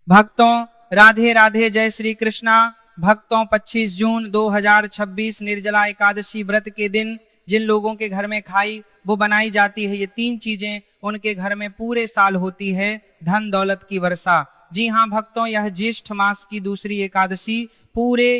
भक्तों राधे राधे, जय श्री कृष्णा। भक्तों 25 जून 2026 निर्जला एकादशी व्रत के दिन जिन लोगों के घर में खाई वो बनाई जाती है, ये 3 चीजें उनके घर में पूरे साल होती है, धन दौलत की वर्षा। जी हाँ भक्तों, यह ज्येष्ठ मास की दूसरी एकादशी पूरे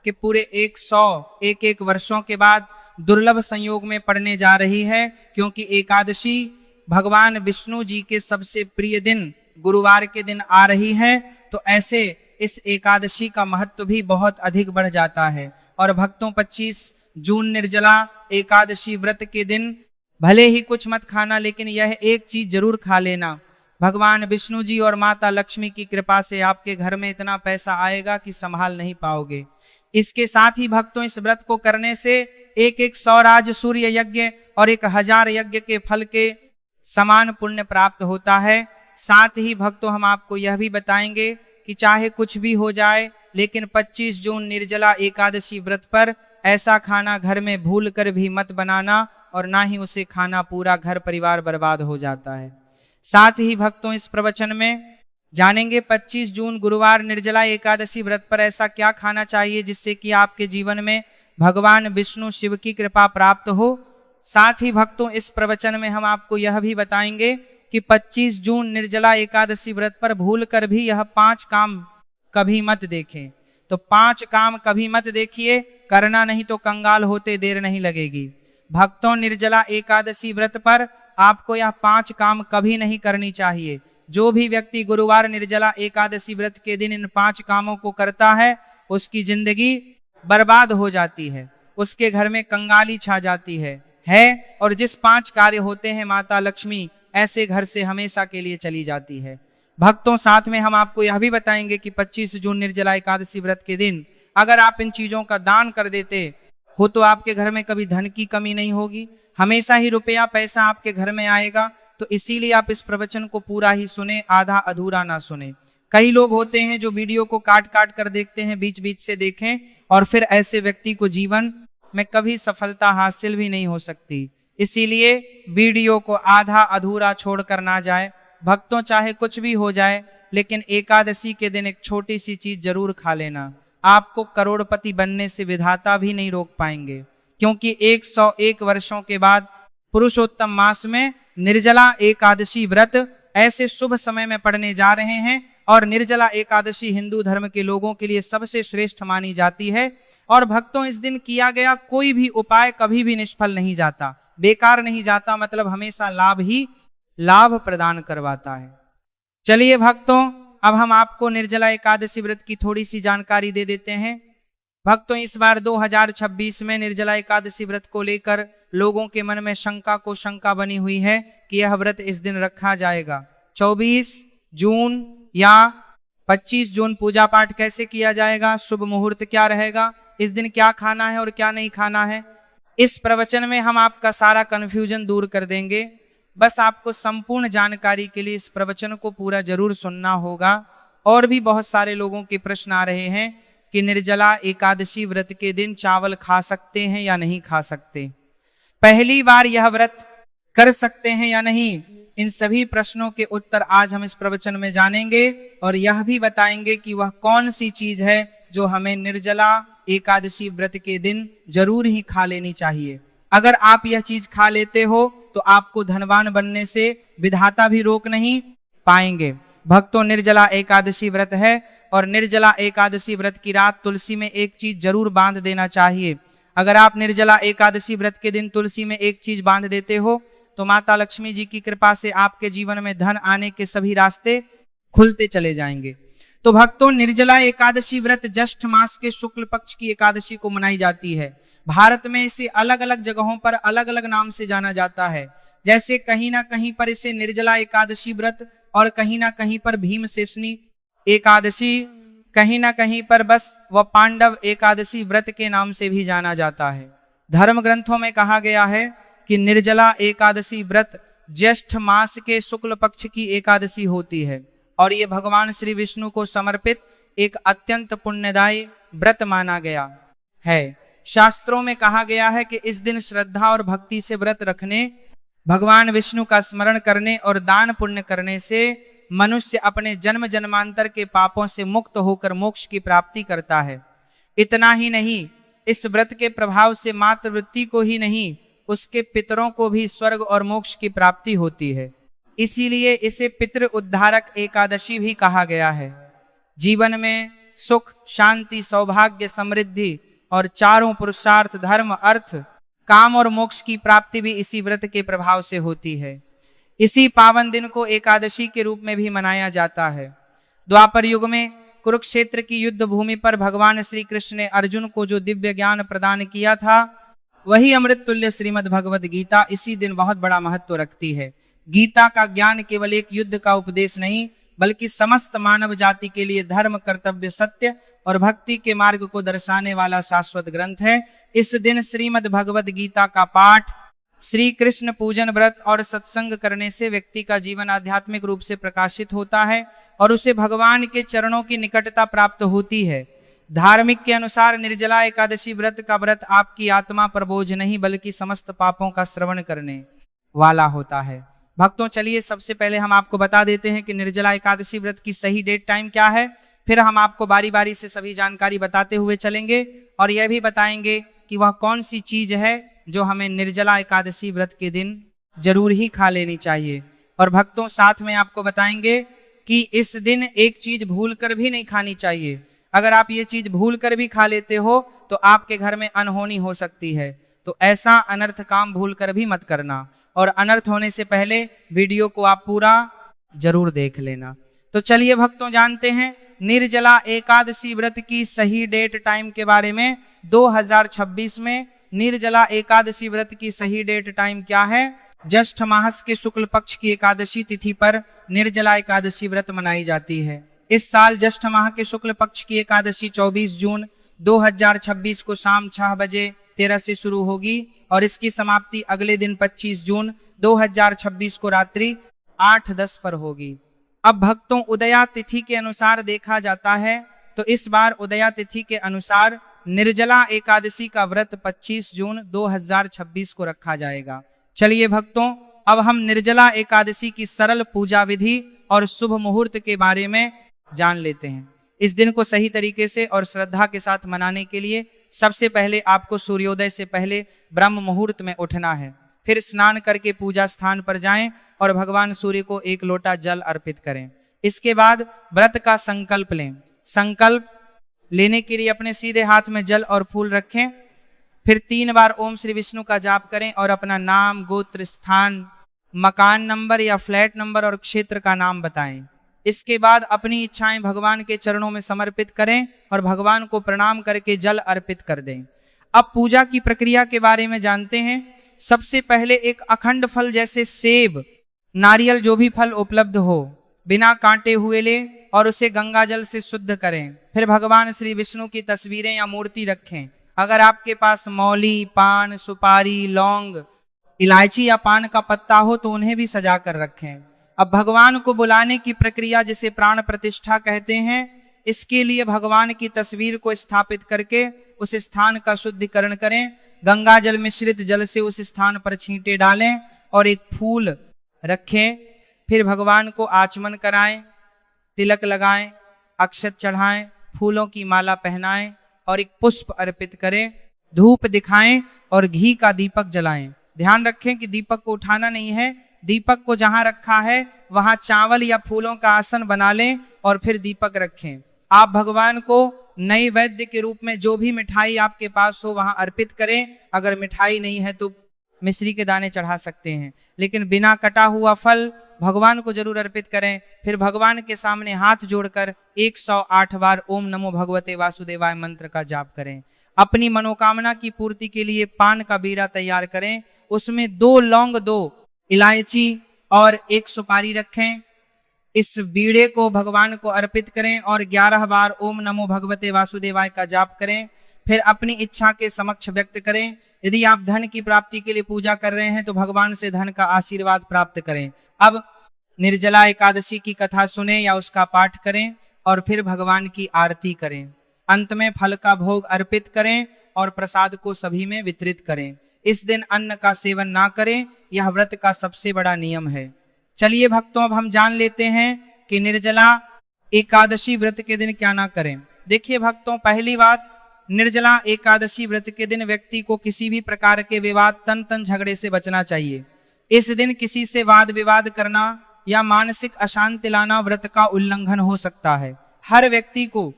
101 वर्षों के बाद दुर्लभ संयोग में पड़ने जा रही है, क्योंकि एकादशी भगवान विष्णु जी के सबसे प्रिय दिन गुरुवार के दिन आ रही है। तो ऐसे इस एकादशी का महत्व भी बहुत अधिक बढ़ जाता है। और भक्तों 25 जून निर्जला एकादशी व्रत के दिन भले ही कुछ मत खाना, लेकिन यह एक चीज जरूर खा लेना। भगवान विष्णु जी और माता लक्ष्मी की कृपा से आपके घर में इतना पैसा आएगा कि संभाल नहीं पाओगे। इसके साथ ही भक्तों, इस व्रत को करने से एक 100 राज सूर्य यज्ञ और 1000 यज्ञ के फल के समान पुण्य प्राप्त होता है। साथ ही भक्तों, हम आपको यह भी बताएंगे कि चाहे कुछ भी हो जाए, लेकिन 25 जून निर्जला एकादशी व्रत पर ऐसा खाना घर में भूल कर भी मत बनाना, और ना ही उसे खाना पूरा घर परिवार बर्बाद हो जाता है। साथ ही भक्तों, इस प्रवचन में जानेंगे 25 जून गुरुवार निर्जला एकादशी व्रत पर ऐसा क्या खाना चाहिए जिससे कि आपके जीवन में भगवान विष्णु शिव की कृपा प्राप्त हो। साथ ही भक्तों, इस प्रवचन में हम आपको यह भी बताएंगे कि 25 जून निर्जला एकादशी व्रत पर भूल कर भी यह 5 काम कभी मत देखें। तो 5 काम कभी मत देखिए, करना नहीं तो कंगाल होते देर नहीं लगेगी। भक्तों, निर्जला एकादशी व्रत पर आपको यह 5 काम कभी नहीं करनी चाहिए। जो भी व्यक्ति गुरुवार निर्जला एकादशी व्रत के दिन इन 5 कामों को करता है, उसकी जिंदगी बर्बाद हो जाती है, उसके घर में कंगाली छा जाती है। और जिस 5 कार्य होते हैं, माता लक्ष्मी ऐसे घर से हमेशा के लिए चली जाती है। भक्तों, साथ में हम आपको यह भी बताएंगे कि 25 जून निर्जला एकादशी व्रत के दिन अगर आप इन चीजों का दान कर देते हो तो आपके घर में कभी धन की कमी नहीं होगी, हमेशा ही रुपया पैसा आपके घर में आएगा। तो इसीलिए आप इस प्रवचन को पूरा ही सुने, आधा अधूरा ना सुने। कई लोग होते हैं जो वीडियो को काट काट कर देखते हैं, बीच बीच से देखें, और फिर ऐसे व्यक्ति को जीवन में कभी सफलता हासिल भी नहीं हो सकती। इसीलिए वीडियो को आधा अधूरा छोड़कर ना जाए। भक्तों, चाहे कुछ भी हो जाए, लेकिन एकादशी के दिन एक छोटी सी चीज जरूर खा लेना। आपको करोड़पति बनने से विधाता भी नहीं रोक पाएंगे, क्योंकि 101 वर्षों के बाद पुरुषोत्तम मास में निर्जला एकादशी व्रत ऐसे शुभ समय में पड़ने जा रहे हैं। और निर्जला एकादशी हिंदू धर्म के लोगों के लिए सबसे श्रेष्ठ मानी जाती है। और भक्तों, इस दिन किया गया कोई भी उपाय कभी भी निष्फल नहीं जाता, बेकार नहीं जाता, मतलब हमेशा लाभ प्रदान करवाता है। चलिए भक्तों, अब हम आपको निर्जला एकादशी व्रत की थोड़ी सी जानकारी दे देते हैं। भक्तों, इस बार 2026 में निर्जला एकादशी व्रत को लेकर लोगों के मन में शंका बनी हुई है कि यह व्रत इस दिन रखा जाएगा। 24 जून या 25 जून पूजा पाठ कैसे किया जाएगा, शुभ मुहूर्त क्या रहेगा, इस दिन क्या खाना है और क्या नहीं खाना है, इस प्रवचन में हम आपका सारा कंफ्यूजन दूर कर देंगे। बस आपको संपूर्ण जानकारी के लिए इस प्रवचन को पूरा जरूर सुनना होगा। और भी बहुत सारे लोगों के प्रश्न आ रहे हैं कि निर्जला एकादशी व्रत के दिन चावल खा सकते हैं या नहीं खा सकते, पहली बार यह व्रत कर सकते हैं या नहीं, इन सभी प्रश्नों के उत्तर आज हम इस प्रवचन में जानेंगे। और यह भी बताएंगे कि वह कौन सी चीज है जो हमें निर्जला एकादशी व्रत के दिन जरूर ही खा लेनी चाहिए। अगर आप यह चीज खा लेते हो तो आपको धनवान बनने से विधाता भी रोक नहीं पाएंगे। भक्तों, निर्जला एकादशी व्रत है, और निर्जला एकादशी व्रत की रात तुलसी में एक चीज जरूर बांध देना चाहिए। अगर आप निर्जला एकादशी व्रत के दिन तुलसी में एक चीज बांध देते हो तो माता लक्ष्मी जी की कृपा से आपके जीवन में धन आने के सभी रास्ते खुलते चले जाएंगे। तो भक्तों, निर्जला एकादशी व्रत ज्येष्ठ मास के शुक्ल पक्ष की एकादशी को मनाई जाती है। भारत में इसे अलग अलग जगहों पर अलग अलग नाम से जाना जाता है। जैसे कहीं ना कहीं पर इसे निर्जला एकादशी व्रत, और कहीं ना कहीं पर भीमसेनी एकादशी, कहीं ना कहीं पर बस व पांडव एकादशी व्रत के नाम से भी जाना जाता है। धर्म ग्रंथों में कहा गया है कि निर्जला एकादशी व्रत ज्येष्ठ मास के शुक्ल पक्ष की एकादशी होती है, और ये भगवान श्री विष्णु को समर्पित एक अत्यंत पुण्यदायी व्रत माना गया है। शास्त्रों में कहा गया है कि इस दिन श्रद्धा और भक्ति से व्रत रखने, भगवान विष्णु का स्मरण करने और दान पुण्य करने से मनुष्य अपने जन्म जन्मांतर के पापों से मुक्त होकर मोक्ष की प्राप्ति करता है। इतना ही नहीं, इस व्रत के प्रभाव से मातृवृत्ति को ही नहीं, उसके पितरों को भी स्वर्ग और मोक्ष की प्राप्ति होती है। इसीलिए इसे पितृ उद्धारक एकादशी भी कहा गया है। जीवन में सुख, शांति, सौभाग्य, समृद्धि और चारों पुरुषार्थ धर्म, अर्थ, काम और मोक्ष की प्राप्ति भी इसी व्रत के प्रभाव से होती है। इसी पावन दिन को एकादशी के रूप में भी मनाया जाता है। द्वापर युग में कुरुक्षेत्र की युद्ध भूमि पर भगवान श्री कृष्ण ने अर्जुन को जो दिव्य ज्ञान प्रदान किया था, वही अमृत तुल्य श्रीमद् भगवद गीता इसी दिन बहुत बड़ा महत्व रखती है। गीता का ज्ञान केवल एक युद्ध का उपदेश नहीं, बल्कि समस्त मानव जाति के लिए धर्म, कर्तव्य, सत्य और भक्ति के मार्ग को दर्शाने वाला शाश्वत ग्रंथ है। इस दिन श्रीमद् भगवद गीता का पाठ, श्री कृष्ण पूजन, व्रत और सत्संग करने से व्यक्ति का जीवन आध्यात्मिक रूप से प्रकाशित होता है और उसे भगवान के चरणों की निकटता प्राप्त होती है। धार्मिक के अनुसार निर्जला एकादशी व्रत का व्रत आपकी आत्मा पर बोझ नहीं, बल्कि समस्त पापों का श्रवण करने वाला होता है। भक्तों, चलिए सबसे पहले हम आपको बता देते हैं कि निर्जला एकादशी व्रत की सही डेट टाइम क्या है। फिर हम आपको बारी बारी से सभी जानकारी बताते हुए चलेंगे और यह भी बताएंगे कि वह कौन सी चीज है जो हमें निर्जला एकादशी व्रत के दिन जरूर ही खा लेनी चाहिए। और भक्तों, साथ में आपको बताएंगे कि इस दिन एक चीज भूल कर भी नहीं खानी चाहिए। अगर आप ये चीज भूल कर भी खा लेते हो तो आपके घर में अनहोनी हो सकती है। तो ऐसा अनर्थ काम भूल कर भी मत करना, और अनर्थ होने से पहले वीडियो को आप पूरा जरूर देख लेना। तो चलिए भक्तों, जानते हैं निर्जला एकादशी व्रत की सही डेट टाइम के बारे में। 2026 में निर्जला एकादशी व्रत की सही डेट टाइम क्या है? ज्येष्ठ मास के शुक्ल पक्ष की एकादशी तिथि पर निर्जला एकादशी व्रत मनाई जाती है। इस साल ज्येष्ठ माह के शुक्ल पक्ष की एकादशी 24 जून 2026 को शाम 6 बजे 13 से शुरू होगी और इसकी समाप्ति अगले दिन 25 जून 2026 को रात्रि 8:10 पर होगी। अब भक्तों, उदया तिथि के अनुसार देखा जाता है तो इस बार उदया तिथि के अनुसार निर्जला एकादशी का व्रत 25 जून 2026 को रखा जाएगा। चलिए भक्तों, अब हम निर्जला एकादशी की सरल पूजा विधि और शुभ मुहूर्त के बारे में जान लेते हैं। इस दिन को सही तरीके से और श्रद्धा के साथ मनाने के लिए सबसे पहले आपको सूर्योदय से पहले ब्रह्म मुहूर्त में उठना है। फिर स्नान करके पूजा स्थान पर जाएं और भगवान सूर्य को 1 लोटा जल अर्पित करें। इसके बाद व्रत का संकल्प लें। संकल्प लेने के लिए अपने सीधे हाथ में जल और फूल रखें। फिर 3 बार ओम श्री विष्णु का जाप करें और अपना नाम, गोत्र, स्थान, मकान नंबर या फ्लैट नंबर और क्षेत्र का नाम बताएं। इसके बाद अपनी इच्छाएं भगवान के चरणों में समर्पित करें और भगवान को प्रणाम करके जल अर्पित कर दें। अब पूजा की प्रक्रिया के बारे में जानते हैं। सबसे पहले एक अखंड फल जैसे सेब, नारियल, जो भी फल उपलब्ध हो, बिना कांटे हुए ले और उसे गंगा जल से शुद्ध करें। फिर भगवान श्री विष्णु की तस्वीरें या मूर्ति रखें। अगर आपके पास मौली, पान, सुपारी, लौंग, इलायची या पान का पत्ता हो तो उन्हें भी सजा कर रखें। अब भगवान को बुलाने की प्रक्रिया, जिसे प्राण प्रतिष्ठा कहते हैं, इसके लिए भगवान की तस्वीर को स्थापित करके उस स्थान का शुद्धिकरण करें। गंगा जल मिश्रित जल से उस स्थान पर छींटे डालें और एक फूल रखें। फिर भगवान को आचमन कराएं, तिलक लगाएं, अक्षत चढ़ाएं, फूलों की माला पहनाएं और एक पुष्प अर्पित करें। धूप दिखाएं और घी का दीपक जलाएं। ध्यान रखें कि दीपक को उठाना नहीं है। दीपक को जहां रखा है वहां चावल या फूलों का आसन बना लें और फिर दीपक रखें। आप भगवान को नैवेद्य के रूप में जो भी मिठाई आपके पास हो वहां अर्पित करें। अगर मिठाई नहीं है तो मिश्री के दाने चढ़ा सकते हैं, लेकिन बिना कटा हुआ फल भगवान को जरूर अर्पित करें। फिर भगवान के सामने हाथ जोड़कर 108 बार ओम नमो भगवते वासुदेवाय मंत्र का जाप करें। अपनी मनोकामना की पूर्ति के लिए पान का बीड़ा तैयार करें। उसमें 2 लौंग, 2 इलायची और 1 सुपारी रखें। इस बीड़े को भगवान को अर्पित करें और 11 बार ओम नमो भगवते वासुदेवाय का जाप करें। फिर अपनी इच्छा के समक्ष व्यक्त करें। यदि आप धन की प्राप्ति के लिए पूजा कर रहे हैं तो भगवान से धन का आशीर्वाद प्राप्त करें। अब निर्जला एकादशी की कथा सुने या उसका पाठ करें और फिर भगवान की आरती करें। अंत में फल का भोग अर्पित करें और प्रसाद को सभी में वितरित करें। इस दिन अन्न का सेवन ना करें, यह व्रत का सबसे बड़ा नियम है। चलिए भक्तों, अब हम जान लेते हैं कि निर्जला एकादशी व्रत के दिन क्या ना करें। देखिए भक्तों, पहली बात, निर्जला एकादशी व्रत के दिन व्यक्ति को किसी भी प्रकार के विवाद, तन झगड़े से बचना चाहिए। इस दिन किसी से वाद विवाद करना या मानसिक अशांति लाना व्रत का उल्लंघन हो सकता है। हर व्यक्ति को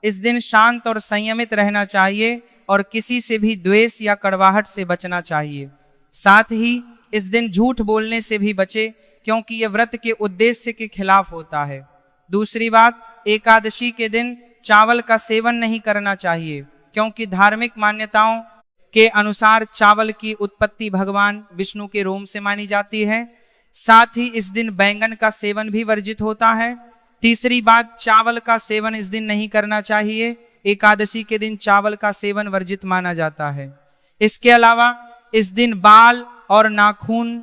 इस दिन शांत और संयमित रहना चाहिए और किसी से भी द्वेष या कड़वाहट से बचना चाहिए। साथ ही इस दिन झूठ बोलने से भी बचे, क्योंकि यह व्रत के उद्देश्य के खिलाफ होता है। दूसरी बात, एकादशी के दिन चावल का सेवन नहीं करना चाहिए, क्योंकि धार्मिक मान्यताओं के अनुसार चावल की उत्पत्ति भगवान विष्णु के रोम से मानी जाती है। साथ ही इस दिन बैंगन का सेवन भी वर्जित होता है। तीसरी बात, चावल का सेवन इस दिन नहीं करना चाहिए। एकादशी के दिन चावल का सेवन वर्जित माना जाता है। इसके अलावा इस दिन बाल और नाखून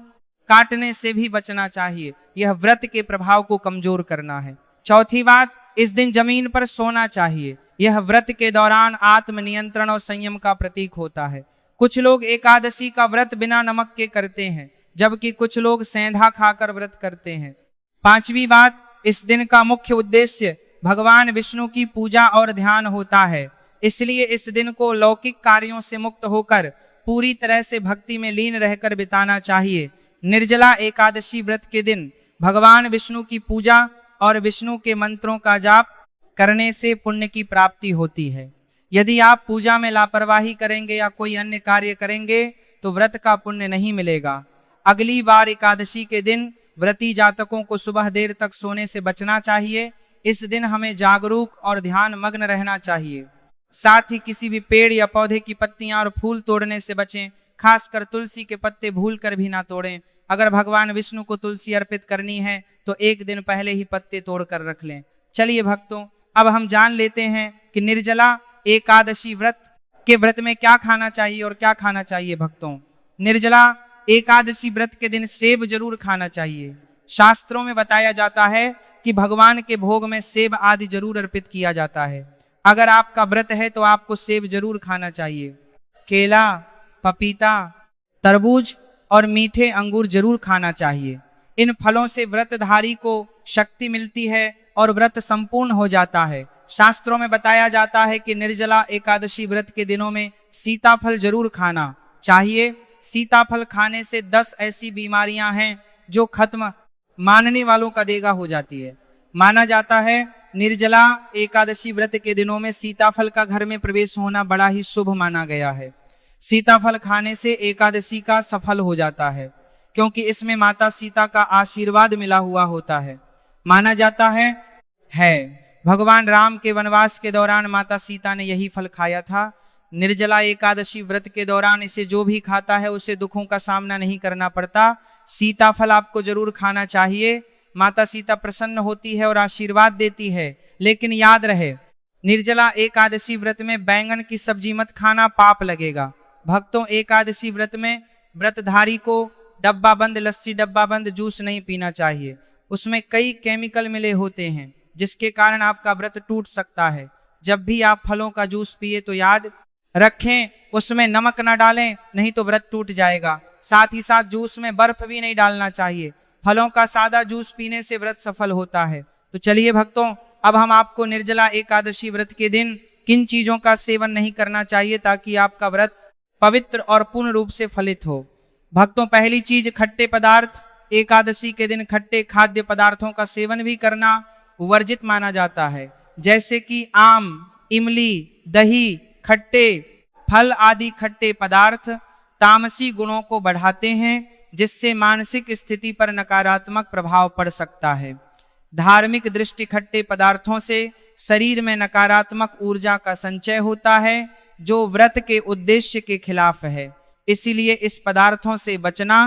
काटने से भी बचना चाहिए, यह व्रत के प्रभाव को कमजोर करना है। चौथी बात, इस दिन जमीन पर सोना चाहिए, यह व्रत के दौरान आत्मनियंत्रण और संयम का प्रतीक होता है। कुछ लोग एकादशी का व्रत बिना नमक के करते हैं, जबकि कुछ लोग सेंधा खाकर व्रत करते हैं। पांचवी बात, इस दिन का मुख्य उद्देश्य भगवान विष्णु की पूजा और ध्यान होता है, इसलिए इस दिन को लौकिक कार्यों से मुक्त होकर पूरी तरह से भक्ति में लीन रहकर बिताना चाहिए। निर्जला एकादशी व्रत के दिन भगवान विष्णु की पूजा और विष्णु के मंत्रों का जाप करने से पुण्य की प्राप्ति होती है। यदि आप पूजा में लापरवाही करेंगे या कोई अन्य कार्य करेंगे तो व्रत का पुण्य नहीं मिलेगा। अगली बार एकादशी के दिन व्रती जातकों को सुबह देर तक सोने से बचना चाहिए। इस दिन हमें जागरूक और ध्यान मग्न रहना चाहिए। साथ ही किसी भी पेड़ या पौधे की पत्तियां और फूल तोड़ने से बचें, खासकर तुलसी के पत्ते भूलकर भी ना तोड़ें। अगर भगवान विष्णु को तुलसी अर्पित करनी है तो एक दिन पहले ही पत्ते तोड़कर रख लें। चलिए भक्तों, अब हम जान लेते हैं कि निर्जला एकादशी व्रत में क्या खाना चाहिए और क्या खाना चाहिए। भक्तों, निर्जला एकादशी व्रत के दिन सेब जरूर खाना चाहिए। शास्त्रों में बताया जाता है कि भगवान के भोग में सेब आदि जरूर अर्पित किया जाता है। अगर आपका व्रत है तो आपको सेब जरूर खाना चाहिए। केला, पपीता, तरबूज और मीठे अंगूर जरूर खाना चाहिए। इन फलों से व्रतधारी को शक्ति मिलती है और व्रत संपूर्ण हो जाता है। शास्त्रों में बताया जाता है कि निर्जला एकादशी व्रत के दिनों में सीताफल जरूर खाना चाहिए। सीताफल खाने से 10 ऐसी बीमारियां हैं जो खत्म मानने वालों का देगा हो जाती है। माना जाता है निर्जला एकादशी व्रत के दिनों में सीताफल का घर में प्रवेश होना बड़ा ही शुभ माना गया है। सीताफल खाने से एकादशी का सफल हो जाता है, क्योंकि इसमें माता सीता का आशीर्वाद मिला हुआ होता है। माना जाता है भगवान राम के वनवास के दौरान माता सीता ने यही फल खाया था। निर्जला एकादशी व्रत के दौरान इसे जो भी खाता है उसे दुखों का सामना नहीं करना पड़ता। सीताफल आपको जरूर खाना चाहिए। माता सीता प्रसन्न होती है और आशीर्वाद देती है। लेकिन याद रहे, निर्जला एकादशी व्रत में बैंगन की सब्जी मत खाना, पाप लगेगा। भक्तों, एकादशी व्रत में व्रतधारी को डब्बा बंद लस्सी, डब्बा बंद जूस नहीं पीना चाहिए। उसमें कई केमिकल मिले होते हैं जिसके कारण आपका व्रत टूट सकता है। जब भी आप फलों का जूस पिए तो याद रखें उसमें नमक न डालें, नहीं तो व्रत टूट जाएगा। साथ ही साथ जूस में बर्फ भी नहीं डालना चाहिए। फलों का सादा जूस पीने से व्रत सफल होता है। तो चलिए भक्तों, अब हम आपको निर्जला एकादशी व्रत के दिन किन चीजों का सेवन नहीं करना चाहिए ताकि आपका व्रत पवित्र और पूर्ण रूप से फलित हो। भक्तों, पहली चीज खट्टे पदार्थ। एकादशी के दिन खट्टे खाद्य पदार्थों का सेवन भी करना वर्जित माना जाता है, जैसे कि आम, इमली, दही, खट्टे फल आदि खट्टे पदार्थ तामसी गुणों को बढ़ाते हैं, जिससे मानसिक स्थिति पर नकारात्मक प्रभाव पड़ सकता है। धार्मिक दृष्टि खट्टे पदार्थों से शरीर में नकारात्मक ऊर्जा का संचय होता है, जो व्रत के उद्देश्य के खिलाफ है। इसीलिए इस पदार्थों से बचना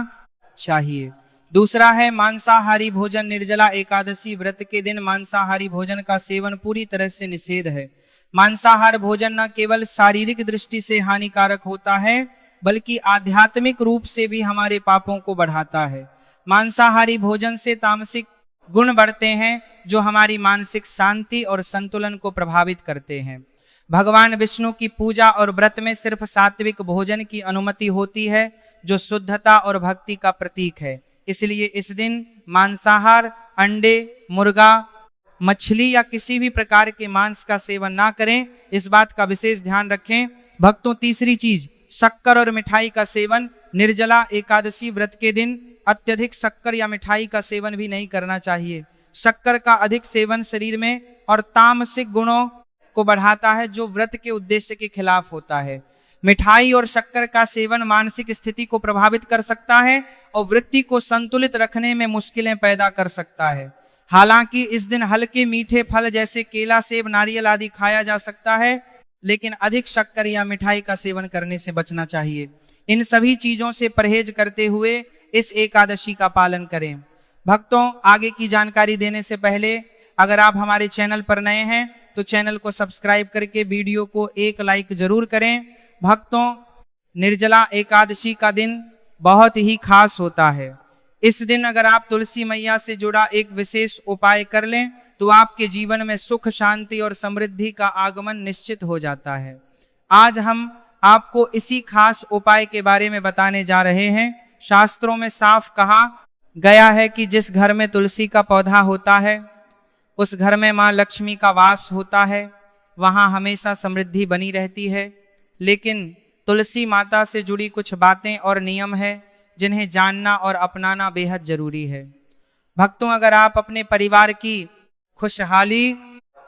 चाहिए। दूसरा है मांसाहारी भोजन। निर्जला एकादशी व्रत के दिन मांसाहारी भोजन का सेवन पूरी तरह से निषेध है। मांसाहार भोजन न केवल शारीरिक दृष्टि से हानिकारक होता है, बल्कि आध्यात्मिक रूप से भी हमारे पापों को बढ़ाता है। मांसाहारी भोजन से तामसिक गुण बढ़ते हैं, जो हमारी मानसिक शांति और संतुलन को प्रभावित करते हैं। भगवान विष्णु की पूजा और व्रत में सिर्फ सात्विक भोजन की अनुमति होती है, जो शुद्धता और भक्ति का प्रतीक है। इसलिए इस दिन मांसाहार अंडे, मुर्गा, मछली या किसी भी प्रकार के मांस का सेवन ना करें, इस बात का विशेष ध्यान रखें। भक्तों, तीसरी चीज, शक्कर और मिठाई का सेवन। निर्जला एकादशी व्रत के दिन अत्यधिक शक्कर या मिठाई का सेवन भी नहीं करना चाहिए। शक्कर का अधिक सेवन शरीर में और तामसिक गुणों को बढ़ाता है, जो व्रत के उद्देश्य के खिलाफ होता है। मिठाई और शक्कर का सेवन मानसिक स्थिति को प्रभावित कर सकता है और वृत्ति को संतुलित रखने में मुश्किलें पैदा कर सकता है। हालांकि इस दिन हल्के मीठे फल जैसे केला, सेब, नारियल आदि खाया जा सकता है, लेकिन अधिक शक्कर या मिठाई का सेवन करने से बचना चाहिए। इन सभी चीजों से परहेज करते हुए इस एकादशी का पालन करें। भक्तों, आगे की जानकारी देने से पहले अगर आप हमारे चैनल पर नए हैं तो चैनल को सब्सक्राइब करके वीडियो को एक लाइक जरूर करें। भक्तों, निर्जला एकादशी का दिन बहुत ही खास होता है। इस दिन अगर आप तुलसी मैया से जुड़ा एक विशेष उपाय कर लें तो आपके जीवन में सुख, शांति और समृद्धि का आगमन निश्चित हो जाता है। आज हम आपको इसी खास उपाय के बारे में बताने जा रहे हैं। शास्त्रों में साफ कहा गया है कि जिस घर में तुलसी का पौधा होता है उस घर में मां लक्ष्मी का वास होता है, वहां हमेशा समृद्धि बनी रहती है। लेकिन तुलसी माता से जुड़ी कुछ बातें और नियम है जिन्हें जानना और अपनाना बेहद जरूरी है। भक्तों, अगर आप अपने परिवार की खुशहाली,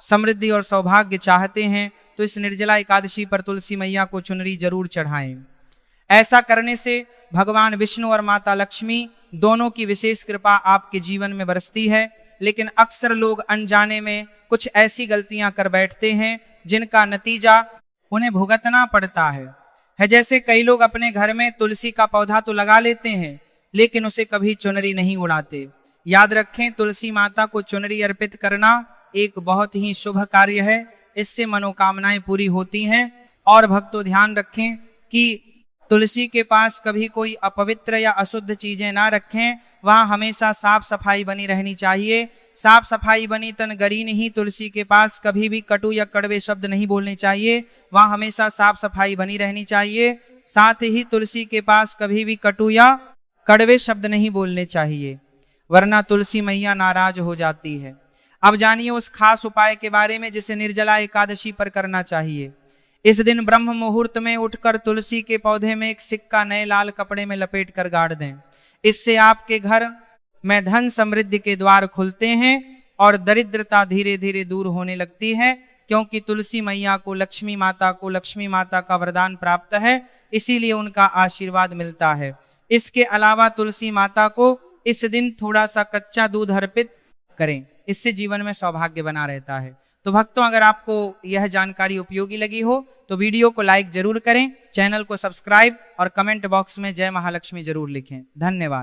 समृद्धि और सौभाग्य चाहते हैं तो इस निर्जला एकादशी पर तुलसी मैया को चुनरी जरूर चढ़ाएं। ऐसा करने से भगवान विष्णु और माता लक्ष्मी दोनों की विशेष कृपा आपके जीवन में बरसती है। लेकिन अक्सर लोग अनजाने में कुछ ऐसी गलतियां कर बैठते हैं जिनका नतीजा उन्हें भुगतना पड़ता है। जैसे कई लोग अपने घर में तुलसी का पौधा तो लगा लेते हैं लेकिन उसे कभी चुनरी नहीं उड़ाते। याद रखें, तुलसी माता को चुनरी अर्पित करना एक बहुत ही शुभ कार्य है। इससे मनोकामनाएं पूरी होती हैं। और भक्तों, ध्यान रखें कि तुलसी के पास कभी कोई अपवित्र या अशुद्ध चीजें ना रखें। वहां हमेशा साफ सफाई बनी रहनी चाहिए। साफ सफाई बनी तन गरी नहीं। तुलसी के पास कभी भी कटु या कड़वे शब्द नहीं बोलने चाहिए। वहां हमेशा साफ सफाई बनी रहनी चाहिए। साथ ही तुलसी के पास कभी भी कटु या कड़वे शब्द नहीं बोलने चाहिए, वरना तुलसी मैया नाराज हो जाती है। अब जानिए उस खास उपाय के बारे में जिसे निर्जला एकादशी पर करना चाहिए। इस दिन ब्रह्म मुहूर्त में उठकर तुलसी के पौधे में एक सिक्का नए लाल कपड़े में लपेट कर गाड़ दें। इससे आपके घर में धन समृद्धि के द्वार खुलते हैं और दरिद्रता धीरे धीरे दूर होने लगती है, क्योंकि तुलसी मैया को लक्ष्मी माता का वरदान प्राप्त है, इसीलिए उनका आशीर्वाद मिलता है। इसके अलावा तुलसी माता को इस दिन थोड़ा सा कच्चा दूध अर्पित करें, इससे जीवन में सौभाग्य बना रहता है। तो भक्तों, अगर आपको यह जानकारी उपयोगी लगी हो तो वीडियो को लाइक जरूर करें, चैनल को सब्सक्राइब और कमेंट बॉक्स में जय महालक्ष्मी जरूर लिखें। धन्यवाद।